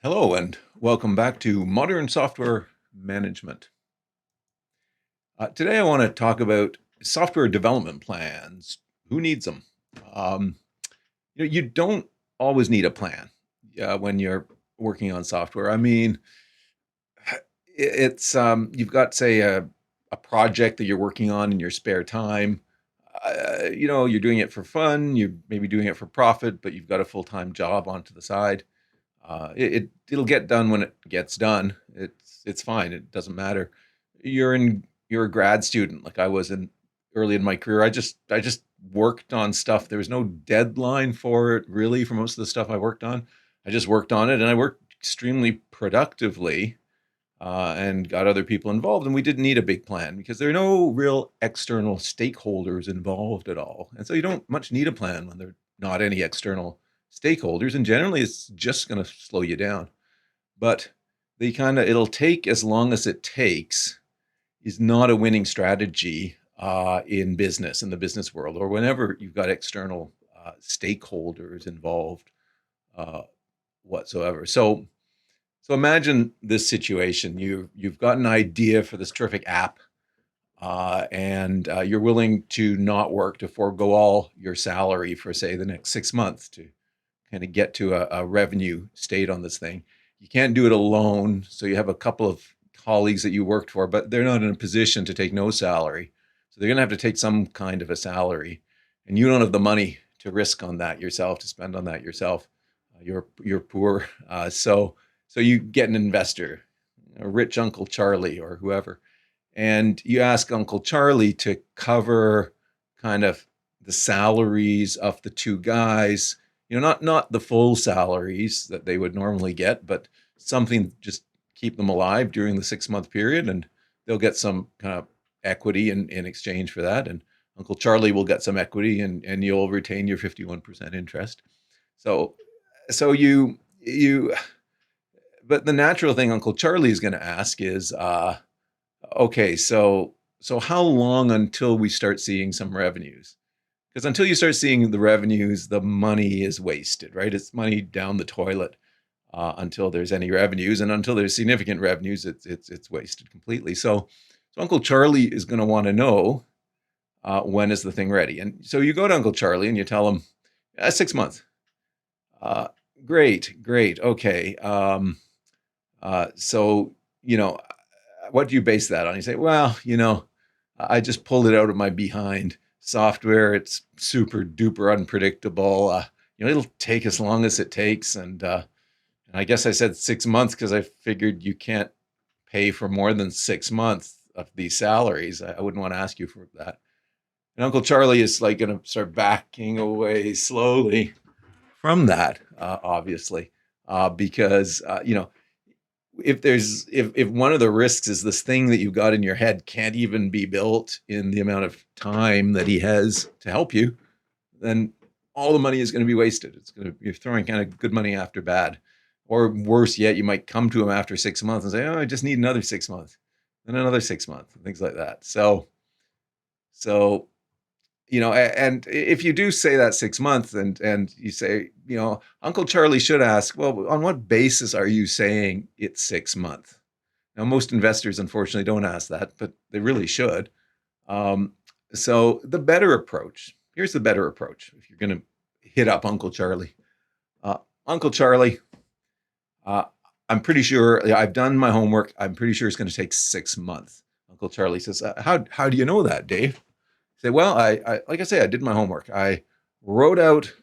Hello, and welcome back to Modern Software Management. Today, I want to talk about software development plans. Who needs them? Um, you don't always need a plan when you're working on software. I mean, it's you've got, say, a project that you're working on in your spare time. You're doing it for fun. You're maybe doing it for profit, but you've got a full-time job onto the side. It'll get done when it gets done. It's fine. It doesn't matter. You're a grad student like I was in early in my career. I just worked on stuff. There was no deadline for it really for most of the stuff I worked on. I just worked on it and I worked extremely productively and got other people involved. And we didn't need a big plan because there are no real external stakeholders involved at all. And so you don't much need a plan when there are not any external stakeholders. And generally, it's just going to slow you down. But it'll take as long as it takes is not a winning strategy in business, in the business world, or whenever you've got external stakeholders involved uh, whatsoever. So imagine this situation. You've got an idea for this terrific app, and you're willing to not work, to forego all your salary for, say, the next 6 months to kind of get to a revenue state on this thing. You can't do it alone, so you have a couple of colleagues that you worked for, but they're not in a position to take no salary. So they're going to have to take some kind of a salary, and you don't have the money to risk on that yourself, to spend on that yourself. You're poor, so you get an investor, a rich Uncle Charlie or whoever, and you ask Uncle Charlie to cover kind of the salaries of the two guys. Not the full salaries that they would normally get, but something just keep them alive during the 6 month period, and they'll get some kind of equity in exchange for that. And Uncle Charlie will get some equity, and you'll retain your 51% interest. So so you but the natural thing Uncle Charlie is going to ask is, okay, so how long until we start seeing some revenues? Because until you start seeing the revenues, the money is wasted, right? It's money down the toilet until there's any revenues, and until there's significant revenues, it's wasted completely. So Uncle Charlie is going to want to know when is the thing ready, and so you go to Uncle Charlie and you tell him 6 months. Uh, great, okay. So what do you base that on? You say, well, I just pulled it out of my behind. Software, it's super duper unpredictable. It'll take as long as it takes, and I guess I said 6 months because I figured you can't pay for more than 6 months of these salaries. I wouldn't want to ask you for that. And Uncle Charlie is like going to start backing away slowly from that, obviously, because if one of the risks is this thing that you've got in your head can't even be built in the amount of time that he has to help you, then all the money is going to be wasted. You're throwing kind of good money after bad. Or worse yet, you might come to him after 6 months and say, "Oh, I just need another 6 months, and another 6 months," and things like that. So and if you do say that 6 months, and you say, Uncle Charlie should ask, well, on what basis are you saying it's 6 months? Now, most investors, unfortunately, don't ask that, but they really should. Um, so here's the better approach if you're going to hit up Uncle Charlie. Uncle Charlie, uh, I'm pretty sure I've done my homework. I'm pretty sure it's going to take 6 months. Uncle Charlie says, how do you know that, Dave? Say, well, I like I say, I did my homework. I wrote out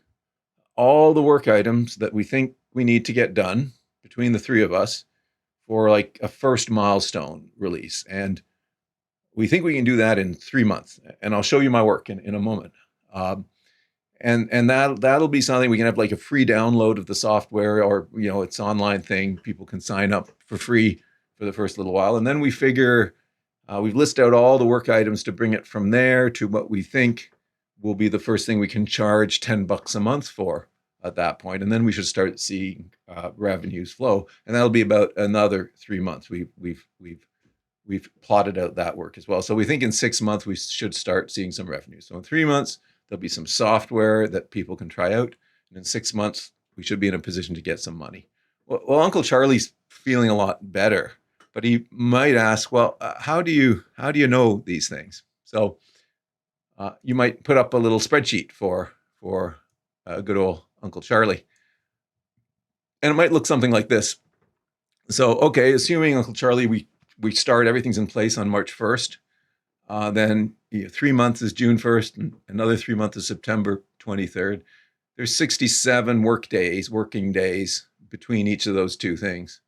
all the work items that we think we need to get done between the three of us for like a first milestone release. And we think we can do that in 3 months. And I'll show you my work in a moment. And that'll be something we can have, like a free download of the software, or it's an online thing. People can sign up for free for the first little while, and then we figure we've listed out all the work items to bring it from there to what we think will be the first thing we can charge $10 a month for at that point, and then we should start seeing revenues flow, and that'll be about another 3 months. We've plotted out that work as well. So we think in 6 months we should start seeing some revenue. So in 3 months there'll be some software that people can try out, and in 6 months we should be in a position to get some money. Well, Uncle Charlie's feeling a lot better, but he might ask, "Well, how do you know these things?" So you might put up a little spreadsheet for good old Uncle Charlie, and it might look something like this. So, okay, assuming Uncle Charlie, we start everything's in place on March 1st. Then 3 months is June 1st, and another 3 months is September 23rd. There's 67 working days between each of those two things.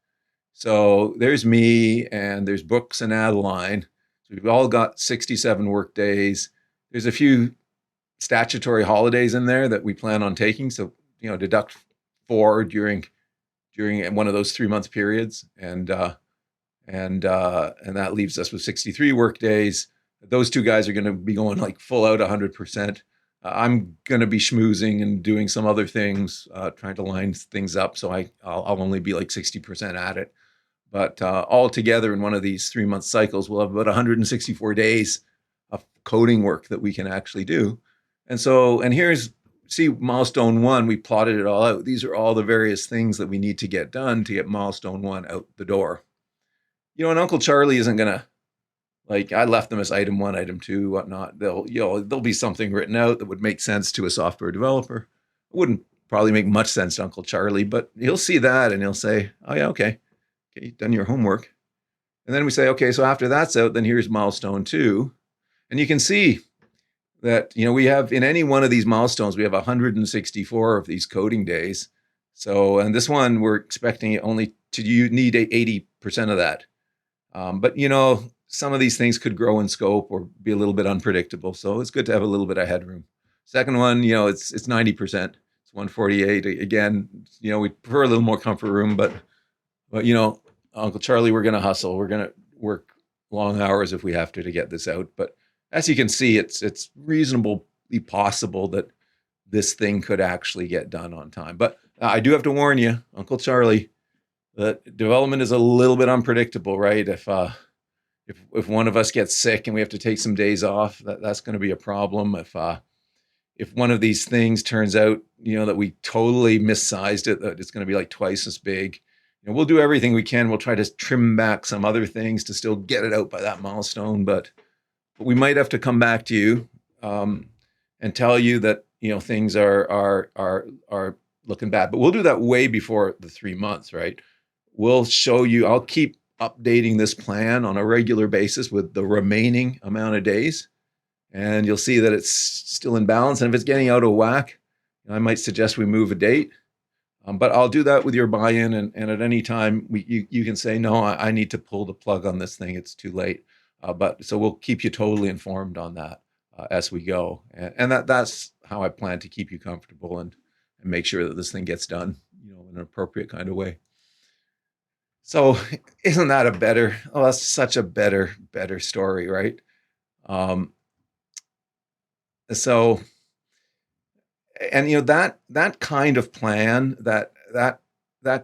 So there's me, and there's Brooks and Adeline. So we've all got 67 work days. There's a few statutory holidays in there that we plan on taking. So, deduct four during one of those 3 month periods, and that leaves us with 63 work days. Those two guys are going to be going like full out 100%. I'm going to be schmoozing and doing some other things, trying to line things up. So I'll only be like 60% at it. But all together in one of these 3 month cycles, we'll have about 164 days of coding work that we can actually do. And here's, see, milestone one, we plotted it all out. These are all the various things that we need to get done to get milestone one out the door. And Uncle Charlie isn't going to, like, I left them as item one, item two, whatnot. There'll be something written out that would make sense to a software developer. It wouldn't probably make much sense to Uncle Charlie, but he'll see that and he'll say, "Oh yeah, okay, you've done your homework." And then we say, "Okay, so after that's out, then here's milestone two." And you can see that, we have, in any one of these milestones, we have 164 of these coding days. So, and this one, we're expecting it only to, you need 80% of that. But some of these things could grow in scope or be a little bit unpredictable. So it's good to have a little bit of headroom. Second one, it's 90%. It's 148. Again, we prefer a little more comfort room, but Uncle Charlie, we're going to hustle. We're going to work long hours if we have to get this out. But as you can see, it's reasonably possible that this thing could actually get done on time. But I do have to warn you, Uncle Charlie, that development is a little bit unpredictable, right? If one of us gets sick and we have to take some days off, that's going to be a problem. If one of these things turns out, that we totally missized it, that it's going to be like twice as big, we'll do everything we can. We'll try to trim back some other things to still get it out by that milestone, but we might have to come back to you and tell you that things are looking bad. But we'll do that way before the 3 months, right? We'll show you. I'll keep updating this plan on a regular basis with the remaining amount of days, and you'll see that it's still in balance. And if it's getting out of whack, I might suggest we move a date. But I'll do that with your buy-in, and at any time you can say, "No, I need to pull the plug on this thing. It's too late." But so we'll keep you totally informed on that as we go, and that's how I plan to keep you comfortable and make sure that this thing gets done, in an appropriate kind of way. So, isn't that a better? Oh, that's such a better story, right? Um, so, and that kind of plan, that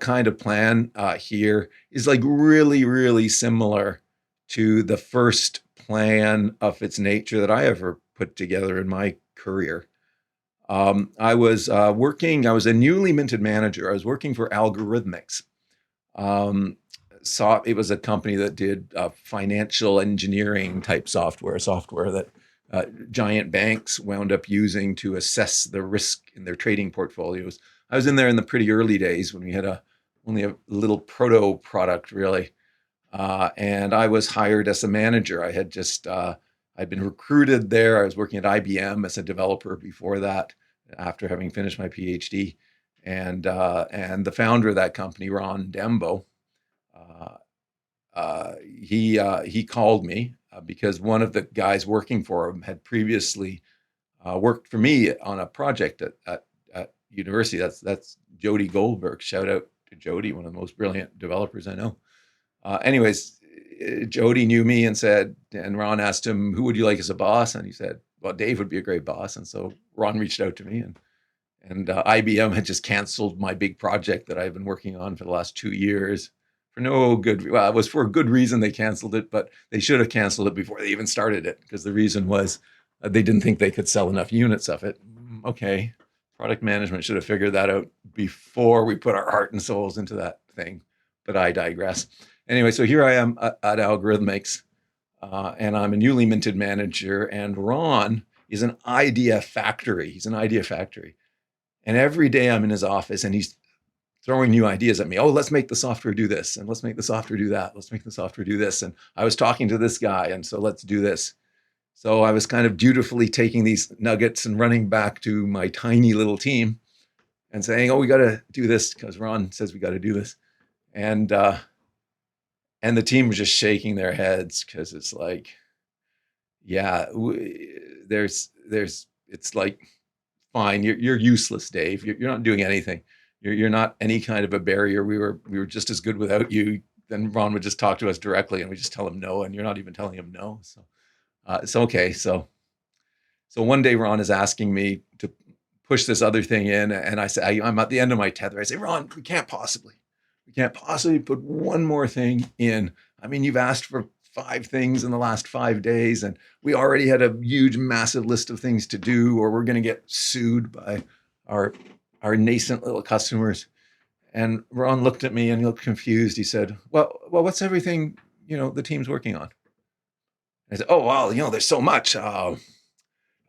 kind of plan here is like really, really similar to the first plan of its nature that I ever put together in my career. I was working. I was a newly minted manager. I was working for Algorithmics. It was a company that did financial engineering type software that giant banks wound up using to assess the risk in their trading portfolios. I was in there in the pretty early days when we had only a little proto product, really. And I was hired as a manager. I'd been recruited there. I was working at IBM as a developer before that, after having finished my PhD. And the founder of that company, Ron Dembo, he called me because one of the guys working for him had previously worked for me on a project at university. That's Jody Goldberg. Shout out to Jody, one of the most brilliant developers I know. Anyways, Jody knew me and Ron asked him, "Who would you like as a boss?" And he said, "Well, Dave would be a great boss." And so Ron reached out to me, and IBM had just canceled my big project that I've been working on for the last 2 years for no good. Well, it was for a good reason they canceled it, but they should have canceled it before they even started it, because the reason was they didn't think they could sell enough units of it. Okay, product management should have figured that out before we put our heart and souls into that thing, but I digress. Anyway, so here I am at Algorithmics, and I'm a newly minted manager, and Ron is an idea factory. He's an idea factory. And every day I'm in his office and he's throwing new ideas at me. Oh, let's make the software do this, and let's make the software do that. Let's make the software do this. And I was talking to this guy, and so let's do this. So I was kind of dutifully taking these nuggets and running back to my tiny little team and saying, "Oh, we got to do this because Ron says we got to do this." And and the team was just shaking their heads because it's like, yeah, it's like, fine, you're useless, Dave. You're not doing anything. You're not any kind of a barrier. We were just as good without you. Then Ron would just talk to us directly, and we just tell him no, and you're not even telling him no. So it's okay. So one day Ron is asking me to push this other thing in, and I say I'm at the end of my tether. I say, Ron, we can't possibly put one more thing in. I mean, you've asked for 5 things in the last 5 days, and we already had a huge, massive list of things to do, or we're going to get sued by our nascent little customers. And Ron looked at me and he looked confused. He said, well, what's everything the team's working on? I said, oh well, there's so much.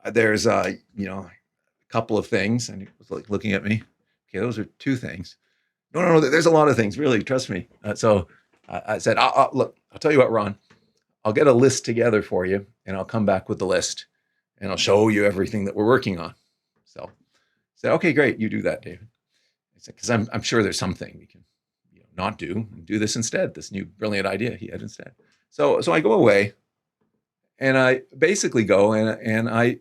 There's a couple of things, and he was like looking at me. Okay, those are 2 things. No, there's a lot of things. Really, trust me. So I said, look, I'll tell you what, Ron. I'll get a list together for you, and I'll come back with the list, and I'll show you everything that we're working on. So I said, okay, great, you do that, David. I said, because I'm sure there's something we can not do and do this instead. This new brilliant idea he had instead. So I go away, and I basically go and I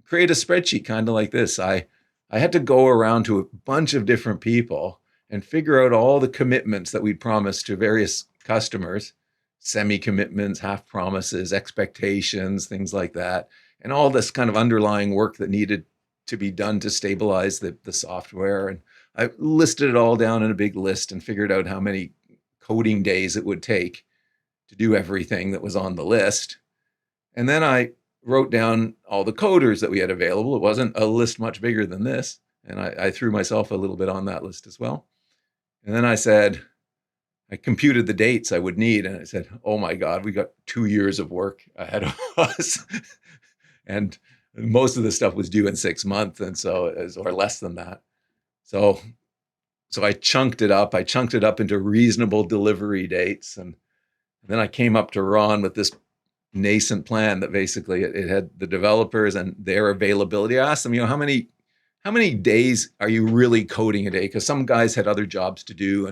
create a spreadsheet kind of like this. I had to go around to a bunch of different people and figure out all the commitments that we'd promised to various customers, semi-commitments, half promises, expectations, things like that, and all this kind of underlying work that needed to be done to stabilize the software. And I listed it all down in a big list and figured out how many coding days it would take to do everything that was on the list. And then I wrote down all the coders that we had available. It wasn't a list much bigger than this. And I threw myself a little bit on that list as well. And then I computed the dates I would need. And I said, oh my God, we got 2 years of work ahead of us. And most of the stuff was due in 6 months. And so, or less than that. So I chunked it up. I chunked it up into reasonable delivery dates. And then I came up to Ron with this nascent plan that basically it had the developers and their availability. I asked them, how many days are you really coding a day? Because some guys had other jobs to do,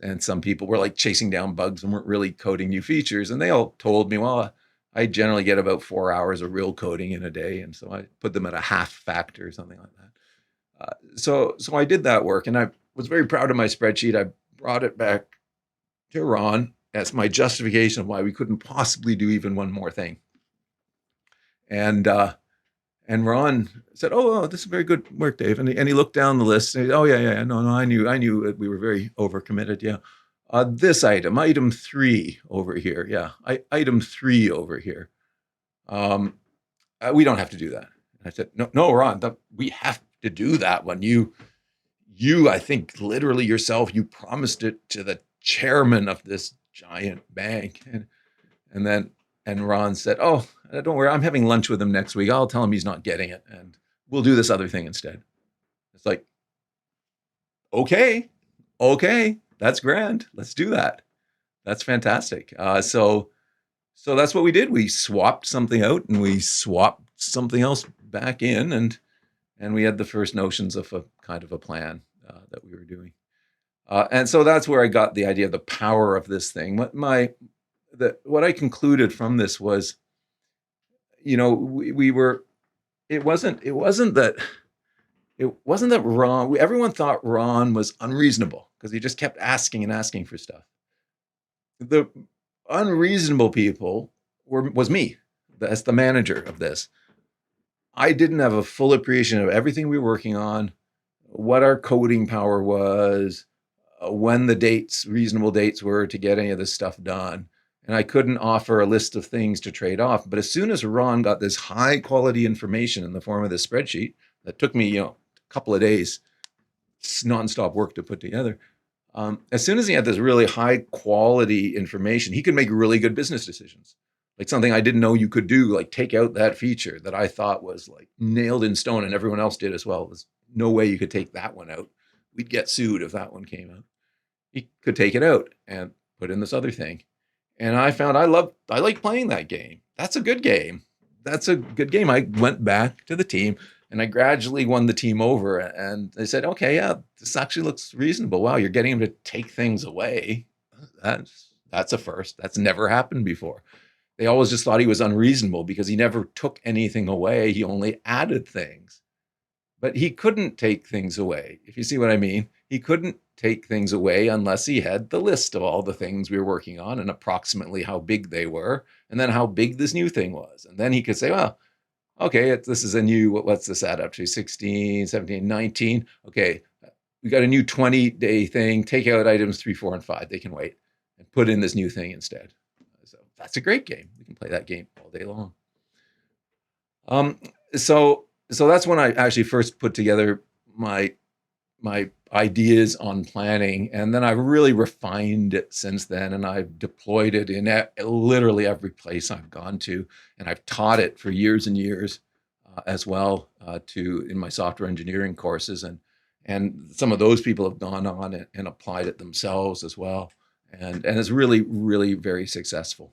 and some people were like chasing down bugs and weren't really coding new features. And they all told me, well, I generally get about 4 hours of real coding in a day. And so I put them at a half factor or something like that. So I did that work, and I was very proud of my spreadsheet. I brought it back to Ron as my justification of why we couldn't possibly do even one more thing. And Ron said, "Oh, this is very good work, Dave." And he looked down the list. And he said, "Oh yeah, no, I knew we were very overcommitted. Yeah, this item 3 over here. Yeah, item 3 over here. We don't have to do that." And I said, "No, Ron, we have to do that one. You, I think literally yourself, you promised it to the chairman of this giant bank." And Ron said, "Oh, don't worry, I'm having lunch with him next week. I'll tell him he's not getting it, and we'll do this other thing instead." It's like, okay, that's grand. Let's do that. That's fantastic. So that's what we did. We swapped something out and we swapped something else back in, and we had the first notions of a kind of a plan that we were doing. And so that's where I got the idea of the power of this thing. What I concluded from this was, we were. It wasn't that Ron. Everyone thought Ron was unreasonable because he just kept asking and asking for stuff. The unreasonable people was me, as the manager of this. I didn't have a full appreciation of everything we were working on, what our coding power was, when the reasonable dates were to get any of this stuff done. And I couldn't offer a list of things to trade off. But as soon as Ron got this high quality information in the form of this spreadsheet that took me, a couple of days, nonstop work to put together, As soon as he had this really high quality information, he could make really good business decisions. Like something I didn't know you could do, like take out that feature that I thought was like nailed in stone and everyone else did as well. There's no way you could take that one out. We'd get sued if that one came out. He could take it out and put in this other thing. And I found I like playing that game. That's a good game. That's a good game. I went back to the team and I gradually won the team over. And they said, okay, yeah, this actually looks reasonable. Wow, you're getting him to take things away. That's a first. That's never happened before. They always just thought he was unreasonable because he never took anything away. He only added things. But he couldn't take things away, if you see what I mean. He couldn't take things away unless he had the list of all the things we were working on and approximately how big they were, and then how big this new thing was. And then he could say, well, okay, this is a new, what's this add up to? 16, 17, 19. Okay, we got a new 20-day thing. Take out items 3, 4, and 5. They can wait and put in this new thing instead. So that's a great game. We can play that game all day long. Um, so that's when I actually first put together my ideas on planning, and then I've really refined it since then, and I've deployed it in literally every place I've gone to, and I've taught it for years and years as well to in my software engineering courses, and some of those people have gone on and applied it themselves as well, and it's really very successful.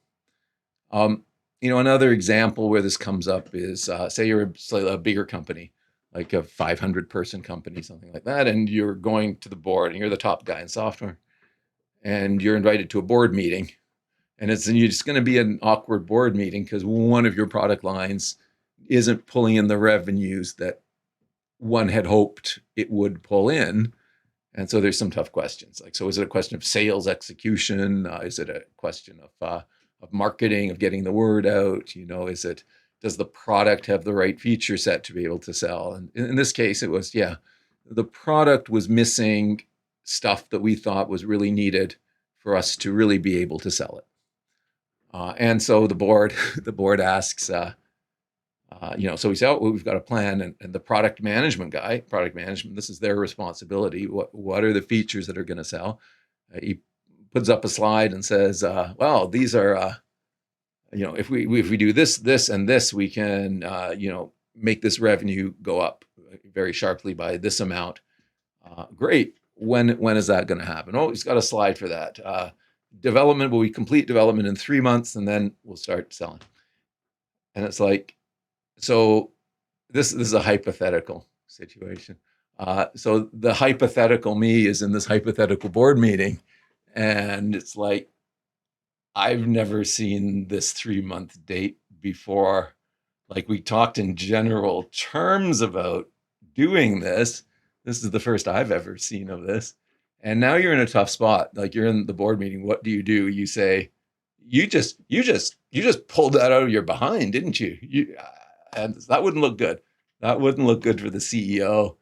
Um, another example where this comes up is say you're a bigger company, like a 500-person company, something like that, and you're going to the board and you're the top guy in software and you're invited to a board meeting. And it's just going to be an awkward board meeting because one of your product lines isn't pulling in the revenues that one had hoped it would pull in. And so there's some tough questions. Like, so is it a question of sales execution? Is it a question of marketing, of getting the word out? Does the product have the right feature set to be able to sell? And in this case, it was, the product was missing stuff that we thought was really needed for us to really be able to sell it. And so the board asks, so we say, oh, well, we've got a plan, and the product management, this is their responsibility. What are the features that are going to sell? He puts up a slide and says, well, these are, if we do this, and this, we can, make this revenue go up very sharply by this amount. Great. When is that going to happen? Oh, he's got a slide for that. Development, will we complete development in 3 months, and then we'll start selling? And it's like, so this is a hypothetical situation. So the hypothetical me is in this hypothetical board meeting, and it's like, I've never seen this 3-month date before. Like, we talked in general terms about doing this. This is the first I've ever seen of this. And now you're in a tough spot. Like, you're in the board meeting. What do? You say, you just pulled that out of your behind, didn't you? And that wouldn't look good. That wouldn't look good for the CEO,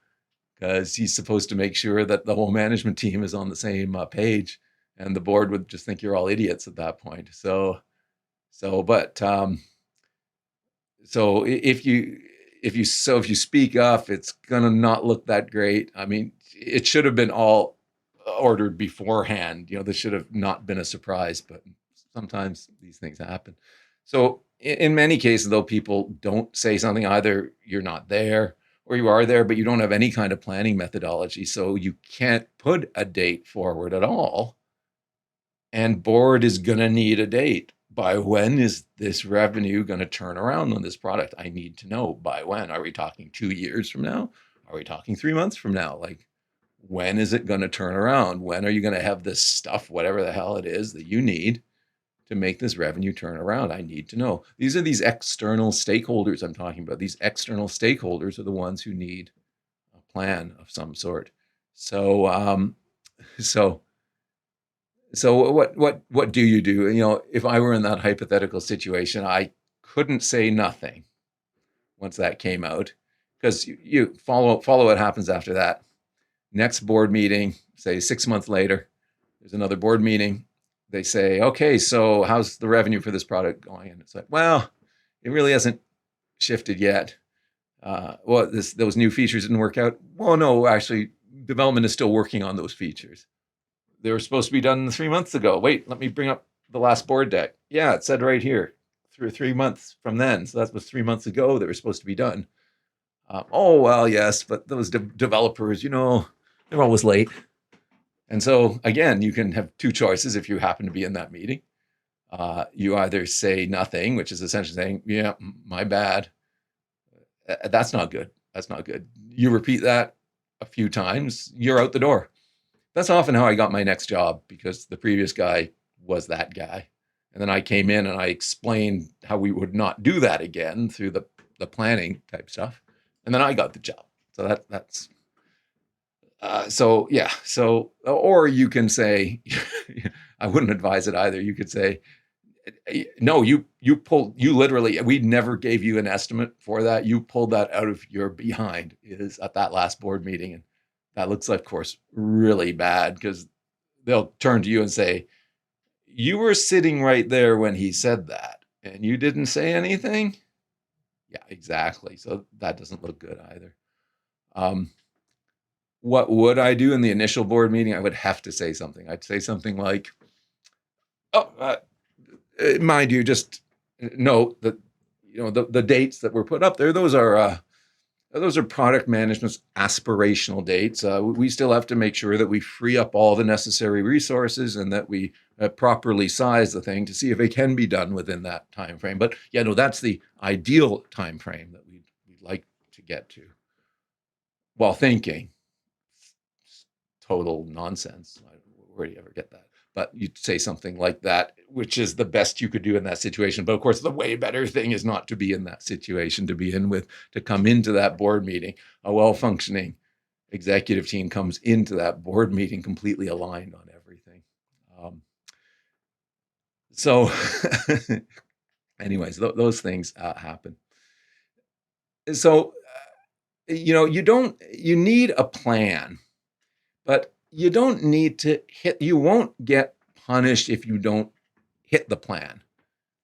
because he's supposed to make sure that the whole management team is on the same page, and the board would just think you're all idiots at that point. So if you speak up, it's gonna not look that great. I mean, it should have been all ordered beforehand. This should have not been a surprise, but sometimes these things happen. So in many cases, though, people don't say something. Either you're not there or you are there, but you don't have any kind of planning methodology. So you can't put a date forward at all. And board is going to need a date. By when is this revenue going to turn around on this product? I need to know by when. Are we talking 2 years from now? Are we talking 3 months from now? Like, when is it going to turn around? When are you going to have this stuff, whatever the hell it is that you need to make this revenue turn around? I need to know. These are these external stakeholders I'm talking about. These external stakeholders are the ones who need a plan of some sort. So, so what do you do? If I were in that hypothetical situation, I couldn't say nothing once that came out, because you follow what happens after that. Next board meeting, say 6 months later, there's another board meeting. They say, okay, so how's the revenue for this product going? And it's like, well, it really hasn't shifted yet. Those new features didn't work out. Well, no, actually, development is still working on those features. they were supposed to be done 3 months ago. Wait, let me bring up the last board deck. Yeah, it said right here, through 3 months from then. So that was 3 months ago they were supposed to be done. Oh, well, yes, but those developers, they're always late. And so, again, you can have two choices if you happen to be in that meeting. You either say nothing, which is essentially saying, yeah, my bad. That's not good. That's not good. You repeat that a few times, you're out the door. That's often how I got my next job, because the previous guy was that guy. And then I came in and I explained how we would not do that again through the planning type stuff. And then I got the job. So that's so yeah. So, or you can say, I wouldn't advise it either. You could say, no, you literally, we never gave you an estimate for that. You pulled that out of your behind is at that last board meeting. And that looks like, of course, really bad, because they'll turn to you and say, you were sitting right there when he said that and you didn't say anything. Yeah, exactly. So that doesn't look good either. What would I do in the initial board meeting? I would have to say something. I'd say something like, oh, mind you, just note that the dates that were put up there, those are product management's aspirational dates. We still have to make sure that we free up all the necessary resources and that we properly size the thing to see if it can be done within that time frame. But yeah, no, that's the ideal time frame that we'd like to get to. While thinking, total nonsense. Where do you ever get that? But you'd say something like that, which is the best you could do in that situation. But of course, the way better thing is not to be in that situation to begin with, to come into that board meeting. A well-functioning executive team comes into that board meeting completely aligned on everything. So anyways, those things happen. So, you need a plan, but you don't need to you won't get punished if you don't hit the plan.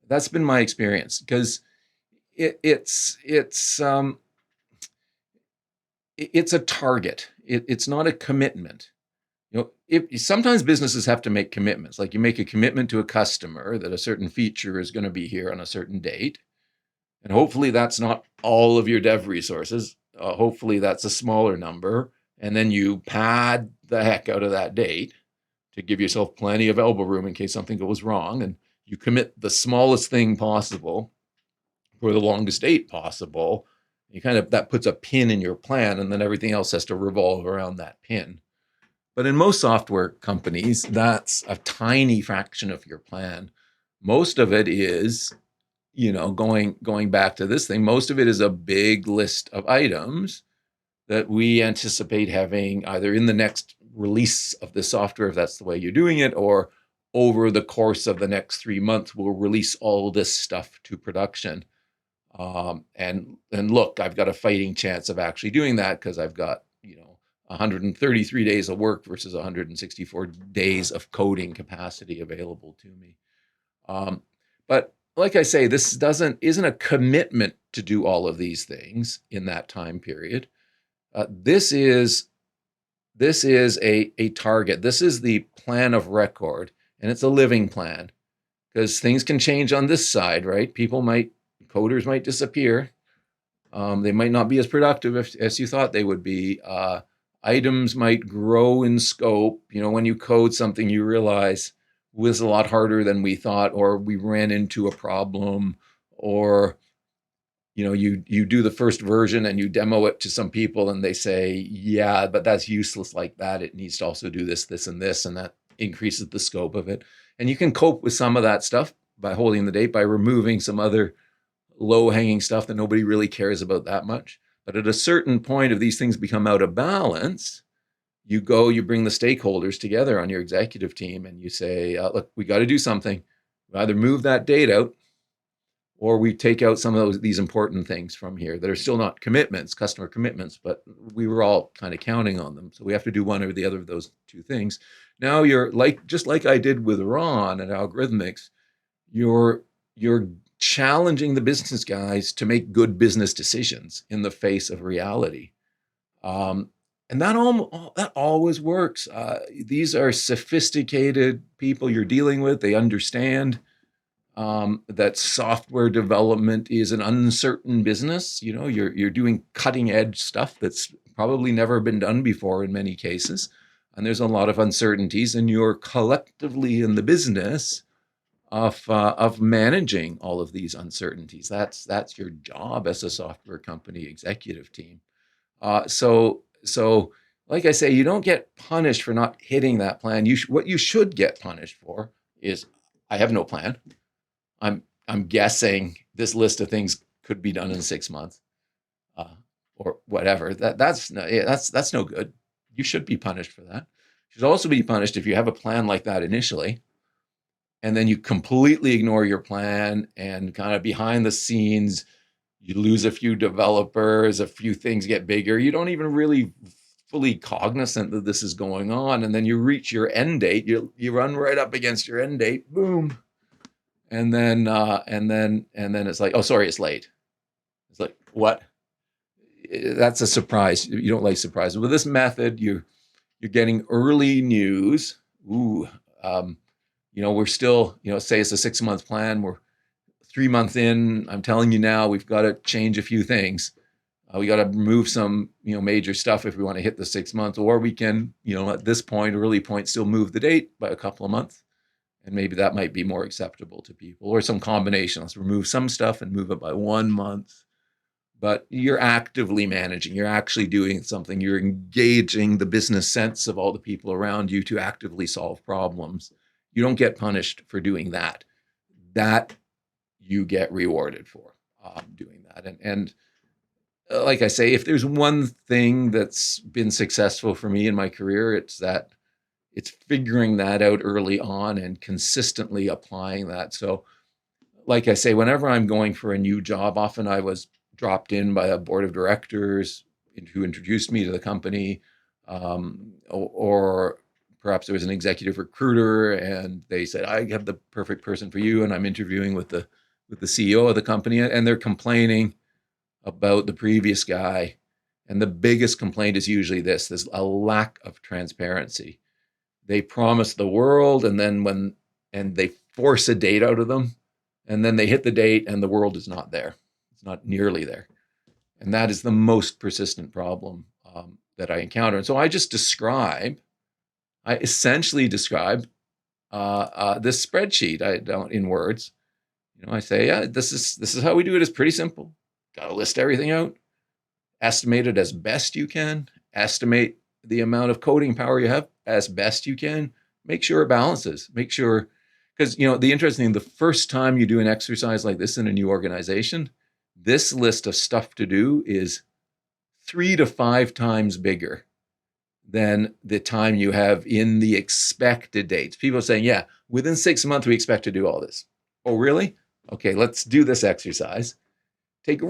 That's been my experience, because it's a target. It's not a commitment. If sometimes businesses have to make commitments, like you make a commitment to a customer that a certain feature is going to be here on a certain date, and hopefully that's not all of your dev resources. Hopefully that's a smaller number, and then you pad the heck out of that date to give yourself plenty of elbow room in case something goes wrong, and you commit the smallest thing possible for the longest date possible. That puts a pin in your plan, and then everything else has to revolve around that pin. But in most software companies, that's a tiny fraction of your plan. Most of it is, going back to this thing, most of it is a big list of items that we anticipate having either in the next release of the software, if that's the way you're doing it, or over the course of the next 3 months, we'll release all this stuff to production. And look, I've got a fighting chance of actually doing that, because I've got 133 days of work versus 164 days of coding capacity available to me. But like I say, this isn't a commitment to do all of these things in that time period. This is a target. This is the plan of record, and it's a living plan, because things can change on this side, right? Coders might disappear. They might not be as productive as you thought they would be. Items might grow in scope. When you code something, you realize it was a lot harder than we thought, or we ran into a problem, or you do the first version and you demo it to some people and they say, yeah, but that's useless like that. It needs to also do this, this, and this, and that increases the scope of it. And you can cope with some of that stuff by holding the date, by removing some other low-hanging stuff that nobody really cares about that much. But at a certain point, if these things become out of balance, you bring the stakeholders together on your executive team and you say, look, we got to do something. We either move that date out, or we take out some of these important things from here that are still not customer commitments, but we were all kind of counting on them. So we have to do one or the other of those two things. Now you're just like I did with Ron at Algorithmics, you're challenging the business guys to make good business decisions in the face of reality. And that always works. These are sophisticated people you're dealing with. They understand that software development is an uncertain business. You know, you're doing cutting edge stuff that's probably never been done before in many cases, and there's a lot of uncertainties. And you're collectively in the business of managing all of these uncertainties. That's your job as a software company executive team. So like I say, you don't get punished for not hitting that plan. What you should get punished for is I have no plan. I'm guessing this list of things could be done in 6 months, uh, or whatever. That's no good. You should be punished for that. You should also be punished if you have a plan like that initially, and then you completely ignore your plan and kind of behind the scenes you lose a few developers, a few things get bigger. You don't even really fully cognizant that this is going on, and then you reach your end date. You run right up against your end date. Boom, and then it's like, oh, sorry, it's late. It's like, what? That's a surprise. You don't like surprises. With this method, you're getting early news. Ooh, um, we're still, say it's a 6 month plan. We're 3 months in. I'm telling you now, we've got to change a few things. We got to remove some, major stuff if we want to hit the 6 months, or we can, at this point, early point, still move the date by a couple of months. And maybe that might be more acceptable to people, or some combination. Let's remove some stuff and move it by 1 month. But you're actively managing, you're actually doing something, you're engaging the business sense of all the people around you to actively solve problems. You don't get punished for doing that. That you get rewarded for doing that. And like I say, if there's one thing that's been successful for me in my career, it's figuring that out early on and consistently applying that. So, like I say, whenever I'm going for a new job, often I was dropped in by a board of directors who introduced me to the company, or perhaps there was an executive recruiter and they said, I have the perfect person for you. And I'm interviewing with the CEO of the company, and they're complaining about the previous guy. And the biggest complaint is usually there's a lack of transparency. They promise the world, and they force a date out of them, and then they hit the date and the world is not there. It's not nearly there. And that is the most persistent problem that I encounter. And so I essentially describe this spreadsheet. I don't in words. I say, yeah, this is how we do it. It's pretty simple. Got to list everything out, estimate it as best you can, estimate the amount of coding power you have as best you can, make sure it balances, make sure, because the interesting thing, the first time you do an exercise like this in a new organization, this list of stuff to do is 3 to 5 times bigger than the time you have in the expected dates. People are saying, yeah, within 6 months, we expect to do all this. Oh, really? Okay, let's do this exercise. Take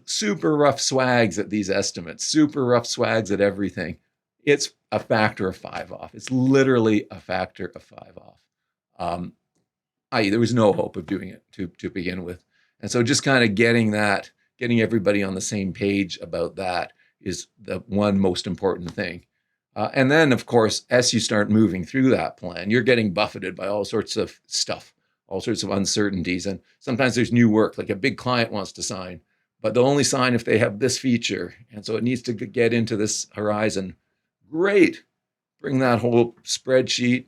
super rough swags at these estimates, super rough swags at everything. It's a factor of 5 off. It's literally a factor of 5 off. I.e., there was no hope of doing it to begin with. And so just kind of getting everybody on the same page about that is the one most important thing. And then, of course, as you start moving through that plan, you're getting buffeted by all sorts of stuff, all sorts of uncertainties. And sometimes there's new work, like a big client wants to sign, but they'll only sign if they have this feature. And so it needs to get into this horizon. Great. Bring that whole spreadsheet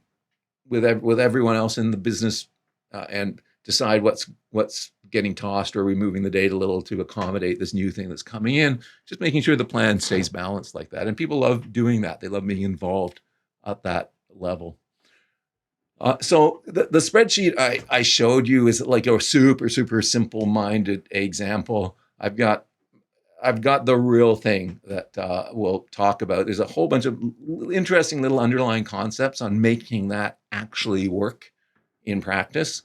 with everyone else in the business, and decide what's getting tossed, or are we moving the date a little to accommodate this new thing that's coming in. Just making sure the plan stays balanced like that. And people love doing that. They love being involved at that level. So the spreadsheet I showed you is like a super, super simple minded example. I've got the real thing that we'll talk about. There's a whole bunch of interesting little underlying concepts on making that actually work in practice,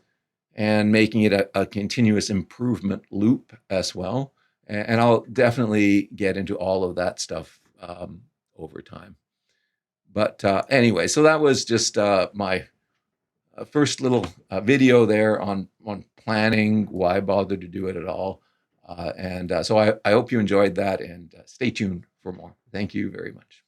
and making it a continuous improvement loop as well. And I'll definitely get into all of that stuff over time. But anyway, so that was just my first little video there on planning, why bother to do it at all. And so I hope you enjoyed that, and stay tuned for more. Thank you very much.